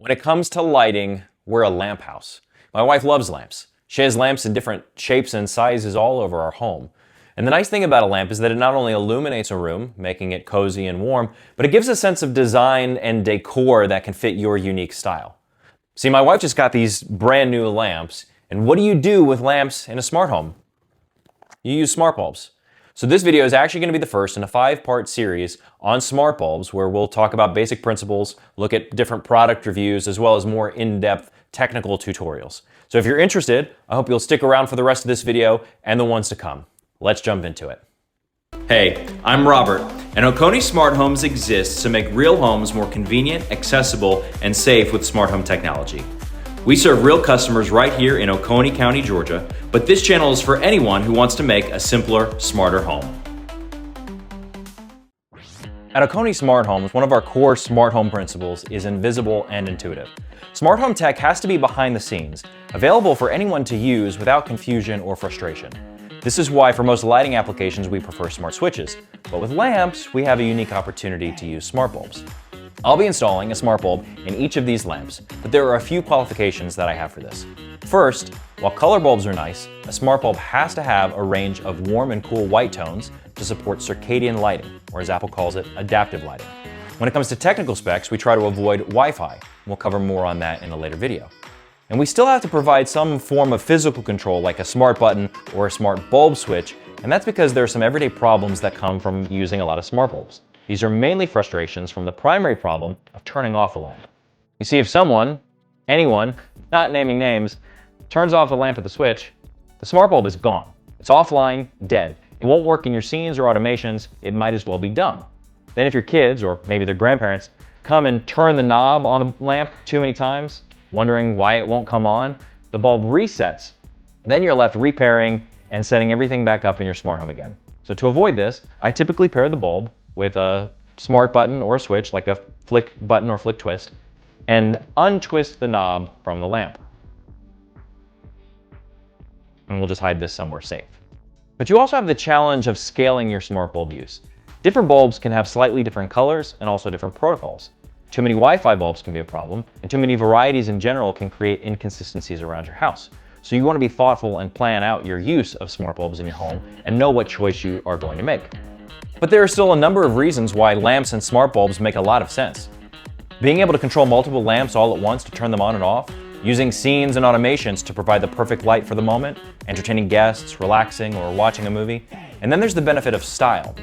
When it comes to lighting, we're a lamp house. My wife loves lamps. She has lamps in different shapes and sizes all over our home. And the nice thing about a lamp is that it not only illuminates a room, making it cozy and warm, but it gives a sense of design and decor that can fit your unique style. See, my wife just got these brand new lamps, and what do you do with lamps in a smart home? You use smart bulbs. So this video is actually going to be the first in a 5-part series on smart bulbs where we'll talk about basic principles, look at different product reviews, as well as more in-depth technical tutorials. So if you're interested, I hope you'll stick around for the rest of this video and the ones to come. Let's jump into it. Hey, I'm Robert, and Oconee Smart Homes exists to make real homes more convenient, accessible, and safe with smart home technology. We serve real customers right here in Oconee County, Georgia, but this channel is for anyone who wants to make a simpler, smarter home. At Oconee Smart Homes, one of our core smart home principles is invisible and intuitive. Smart home tech has to be behind the scenes, available for anyone to use without confusion or frustration. This is why for most lighting applications we prefer smart switches, but with lamps we have a unique opportunity to use smart bulbs. I'll be installing a smart bulb in each of these lamps, but there are a few qualifications that I have for this. First, while color bulbs are nice, a smart bulb has to have a range of warm and cool white tones to support circadian lighting, or as Apple calls it, adaptive lighting. When it comes to technical specs, we try to avoid Wi-Fi. We'll cover more on that in a later video. And we still have to provide some form of physical control like a smart button or a smart bulb switch, and that's because there are some everyday problems that come from using a lot of smart bulbs. These are mainly frustrations from the primary problem of turning off a lamp. You see, if someone, anyone, not naming names, turns off the lamp at the switch, the smart bulb is gone. It's offline, dead. It won't work in your scenes or automations. It might as well be dumb. Then if your kids, or maybe their grandparents, come and turn the knob on the lamp too many times, wondering why it won't come on, the bulb resets. Then you're left repairing and setting everything back up in your smart home again. So to avoid this, I typically pair the bulb with a smart button or a switch like a Flic button or Flic twist and untwist the knob from the lamp. And we'll just hide this somewhere safe. But you also have the challenge of scaling your smart bulb use. Different bulbs can have slightly different colors and also different protocols. Too many Wi-Fi bulbs can be a problem, and too many varieties in general can create inconsistencies around your house. So you want to be thoughtful and plan out your use of smart bulbs in your home and know what choice you are going to make. But there are still a number of reasons why lamps and smart bulbs make a lot of sense. Being able to control multiple lamps all at once to turn them on and off, using scenes and automations to provide the perfect light for the moment, entertaining guests, relaxing, or watching a movie. And then there's the benefit of style.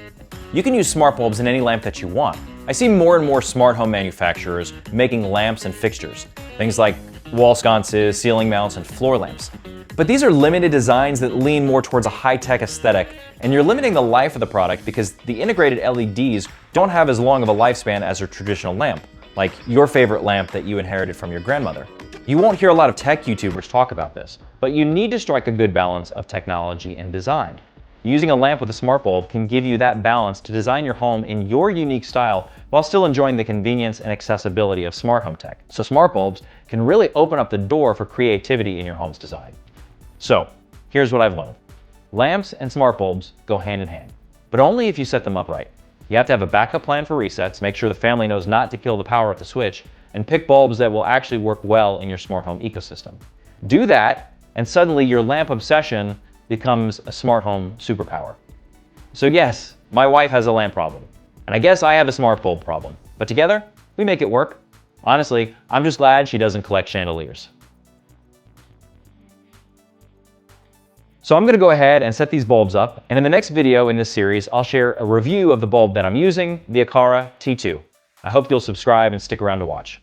You can use smart bulbs in any lamp that you want. I see more and more smart home manufacturers making lamps and fixtures, things like wall sconces, ceiling mounts, and floor lamps. But these are limited designs that lean more towards a high-tech aesthetic, and you're limiting the life of the product because the integrated LEDs don't have as long of a lifespan as a traditional lamp, like your favorite lamp that you inherited from your grandmother. You won't hear a lot of tech YouTubers talk about this, but you need to strike a good balance of technology and design. Using a lamp with a smart bulb can give you that balance to design your home in your unique style while still enjoying the convenience and accessibility of smart home tech. So smart bulbs can really open up the door for creativity in your home's design. So here's what I've learned. Lamps and smart bulbs go hand in hand, but only if you set them up right. You have to have a backup plan for resets, make sure the family knows not to kill the power at the switch, and pick bulbs that will actually work well in your smart home ecosystem. Do that, and suddenly your lamp obsession becomes a smart home superpower. So yes, my wife has a lamp problem, and I guess I have a smart bulb problem, but together, we make it work. Honestly, I'm just glad she doesn't collect chandeliers. So I'm gonna go ahead and set these bulbs up, and in the next video in this series, I'll share a review of the bulb that I'm using, the Aqara T2. I hope you'll subscribe and stick around to watch.